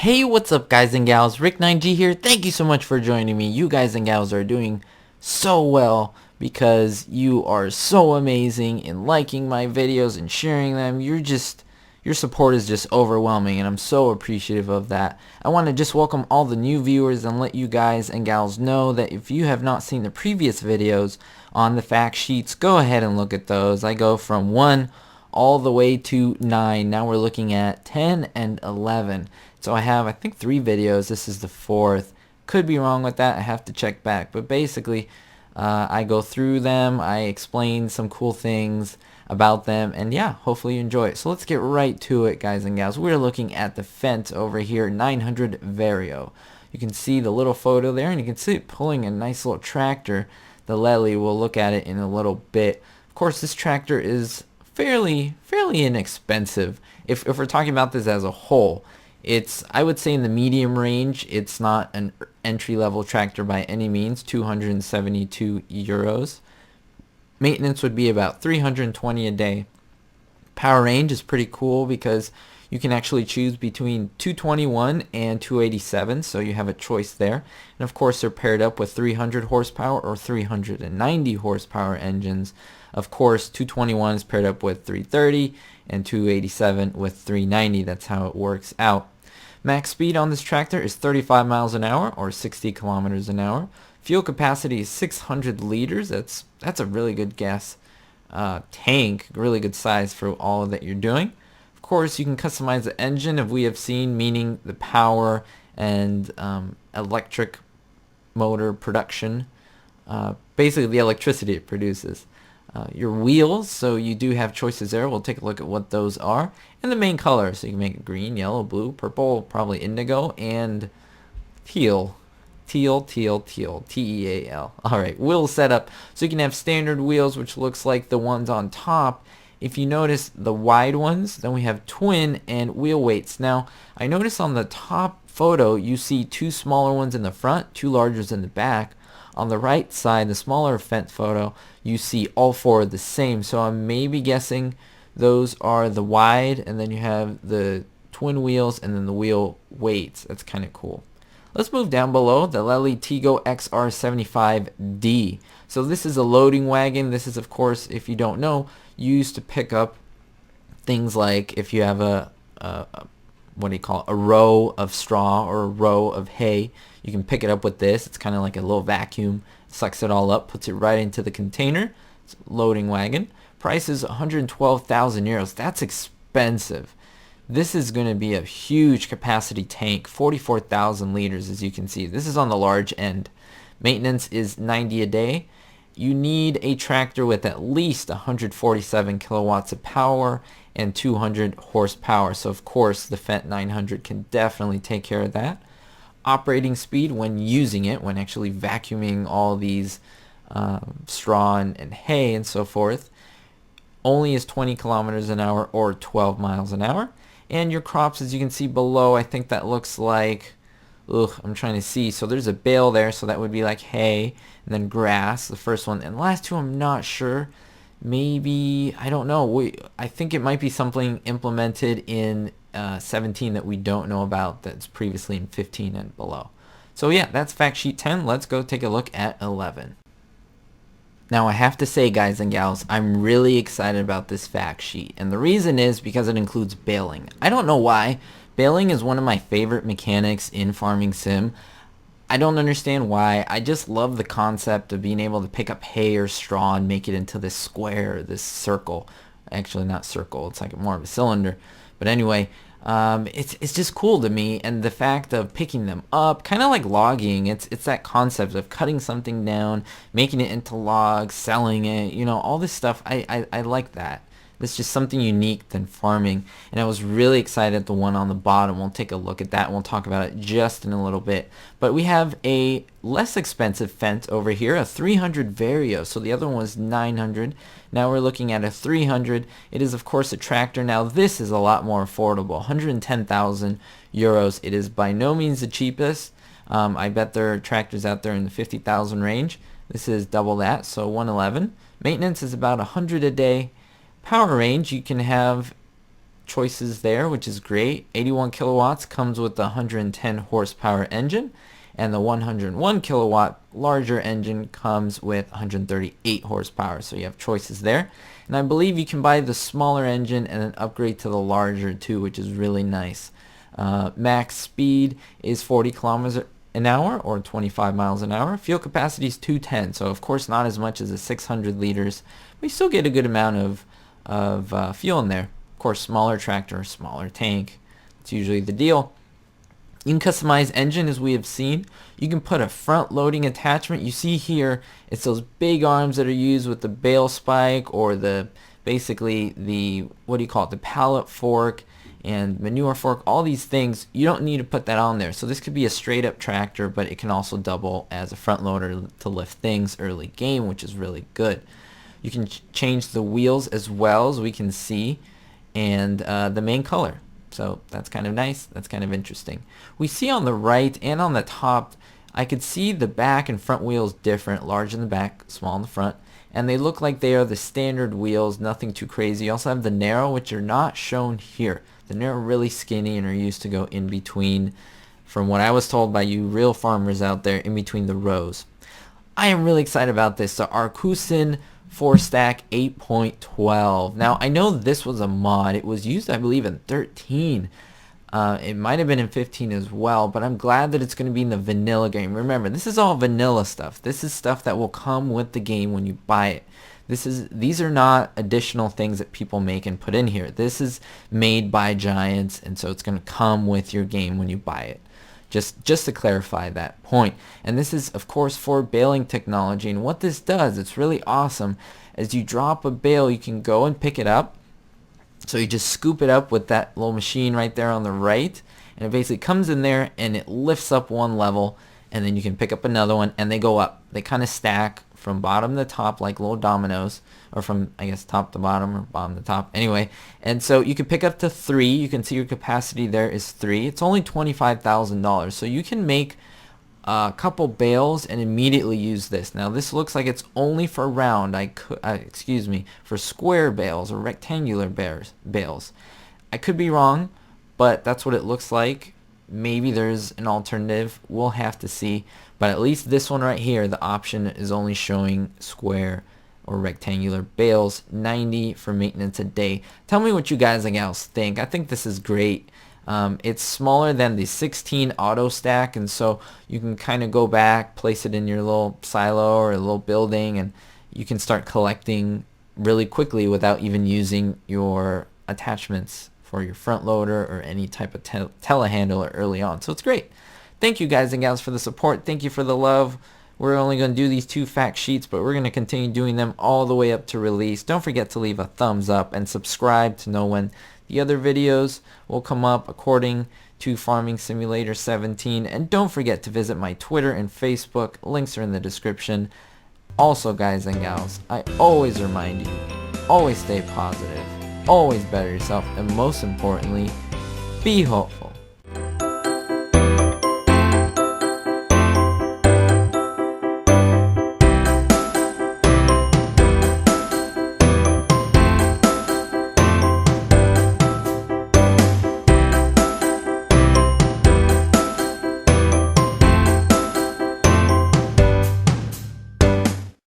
Hey, what's up guys and gals? Rick9G here. Thank you so much for joining me. You guys and gals are doing so well because you are so amazing in liking my videos and sharing them. Your support is just overwhelming and I'm so appreciative of that. I want to just welcome all the new viewers and let you guys and gals know that if you have not seen the previous videos on the fact sheets, go ahead and look at those. I go from 1 all the way to 9. Now we're looking at 10 and 11. So I have, I think, 3 videos. This is the 4th. Could be wrong with that. I have to check back. But basically, I go through them. I explain some cool things about them. And yeah, hopefully you enjoy it. So let's get right to it, guys and gals. We're looking at the Fent over here, 900 Vario. You can see the little photo there, and you can see it pulling a nice little tractor. The Lely, we'll look at it in a little bit. Of course, this tractor is fairly inexpensive. If we're talking about this as a whole, it's, I would say, in the medium range. It's not an entry-level tractor by any means. 272 euros. Maintenance would be about 320 a day. Power range is pretty cool because you can actually choose between 221 and 287, so you have a choice there. And of course, they're paired up with 300 horsepower or 390 horsepower engines. Of course, 221 is paired up with 330 and 287 with 390. That's how it works out. Max speed on this tractor is 35 miles an hour or 60 kilometers an hour. Fuel capacity is 600 liters. That's a really good gas tank, really good size for all that you're doing. Of course, you can customize the engine, as we have seen, meaning the power and electric motor production. Basically, the electricity it produces. Your wheels, so you do have choices there. We'll take a look at what those are. And the main color, so you can make it green, yellow, blue, purple, probably indigo, and teal. Teal, T-E-A-L. Alright, wheel setup. So you can have standard wheels, which looks like the ones on top. If you notice the wide ones, then we have twin and wheel weights. Now, I notice on the top photo, you see 2 smaller ones in the front, 2 larger ones in the back. On the right side, the smaller Fent photo, you see all 4 are the same. So I'm maybe guessing those are the wide, and then you have the twin wheels and then the wheel weights. That's kind of cool. Let's move down below, the Lely Tigo XR75D. So this is a loading wagon. This is, of course, if you don't know, used to pick up things like if you have a what do you call it, a row of straw or a row of hay. You can pick it up with this. It's kind of like a little vacuum. Sucks it all up, puts it right into the container. It's a loading wagon. Price is 112,000 euros. That's expensive. This is going to be a huge capacity tank, 44,000 liters, as you can see. This is on the large end. Maintenance is 90 a day. You need a tractor with at least 147 kilowatts of power and 200 horsepower. So of course the Fent 900 can definitely take care of that. Operating speed when using it, when actually vacuuming all these straw and hay and so forth, only is 20 kilometers an hour or 12 miles an hour. And your crops, as you can see below, I think that looks like, I'm trying to see. So there's a bale there, so that would be like hay, and then grass, the first one. And the last 2, I'm not sure. Maybe, I don't know. I think it might be something implemented in 17 that we don't know about that's previously in 15 and below. So yeah, that's fact sheet 10. Let's go take a look at 11. Now I have to say, guys and gals, I'm really excited about this fact sheet, and the reason is because it includes baling. I don't know why. Baling is one of my favorite mechanics in Farming Sim. I don't understand why. I just love the concept of being able to pick up hay or straw and make it into this square, this circle. Actually not circle, it's like more of a cylinder. But anyway, it's just cool to me, and the fact of picking them up, kind of like logging, it's that concept of cutting something down, making it into logs, selling it, you know, all this stuff. I like that. It's just something unique than farming, and I was really excited at the one on the bottom. We'll take a look at that, and we'll talk about it just in a little bit. But we have a less expensive Fent over here, a 300 Vario. So the other one was 900. Now we're looking at a 300. It is, of course, a tractor. Now this is a lot more affordable, 110,000 euros. It is by no means the cheapest. I bet there are tractors out there in the 50,000 range. This is double that, so 111. Maintenance is about 100 a day. Power range, you can have choices there, which is great. 81 kilowatts comes with the 110 horsepower engine, and the 101 kilowatt larger engine comes with 138 horsepower. So you have choices there. And I believe you can buy the smaller engine and then upgrade to the larger too, which is really nice. Max speed is 40 kilometers an hour or 25 miles an hour. Fuel capacity is 210, so of course not as much as the 600 liters, but you still get a good amount of fuel in there. Of course, smaller tractor, smaller tank. It's usually the deal. You can customize engine as we have seen. You can put a front loading attachment. You see here, it's those big arms that are used with the bale spike or the basically the, what do you call it, the pallet fork and manure fork, all these things. You don't need to put that on there. So this could be a straight up tractor, but it can also double as a front loader to lift things early game, which is really good. You can change the wheels as well, as we can see, and the main color. So that's kind of nice. That's kind of interesting. We see on the right and on the top, I could see the back and front wheels different, large in the back, small in the front, and they look like they are the standard wheels, nothing too crazy. You also have the narrow, which are not shown here. The narrow are really skinny and are used to go in between, from what I was told by you real farmers out there, in between the rows. I am really excited about this. So Arcusin 4-stack 8.12. Now I know this was a mod. It was used, I believe, in 13. It might have been in 15 as well, but I'm glad that it's going to be in the vanilla game. Remember, this is all vanilla stuff. This is stuff that will come with the game when you buy it. These are not additional things that people make and put in here. This is made by Giants, and so it's going to come with your game when you buy it. Just to clarify that point. And this is, of course, for baling technology. And what this does, it's really awesome. As you drop a bale, you can go and pick it up. So you just scoop it up with that little machine right there on the right. And it basically comes in there and it lifts up one level. And then you can pick up another one and they go up. They kind of stack from bottom to top like little dominoes, or from, I guess, top to bottom or bottom to top. Anyway, and so you can pick up to 3. You can see your capacity there is 3. It's only $25,000, so you can make a couple bales and immediately use this. Now this looks like it's only for round, for square bales or rectangular bales. I could be wrong, but that's what it looks like. Maybe there's an alternative. We'll have to see. But at least this one right here, the option is only showing square or rectangular bales. 90 for maintenance a day. Tell me what you guys and gals think. I think this is great. It's smaller than the 16 auto stack, and so you can kind of go back, place it in your little silo or a little building, and you can start collecting really quickly without even using your attachments for your front loader or any type of telehandler early on. So it's great. Thank you guys and gals for the support. Thank you for the love. We're only going to do these 2 fact sheets, but we're going to continue doing them all the way up to release. Don't forget to leave a thumbs up and subscribe to know when the other videos will come up according to Farming Simulator 17. And don't forget to visit my Twitter and Facebook. Links are in the description. Also, guys and gals, I always remind you, always stay positive, always better yourself, and most importantly, be hopeful.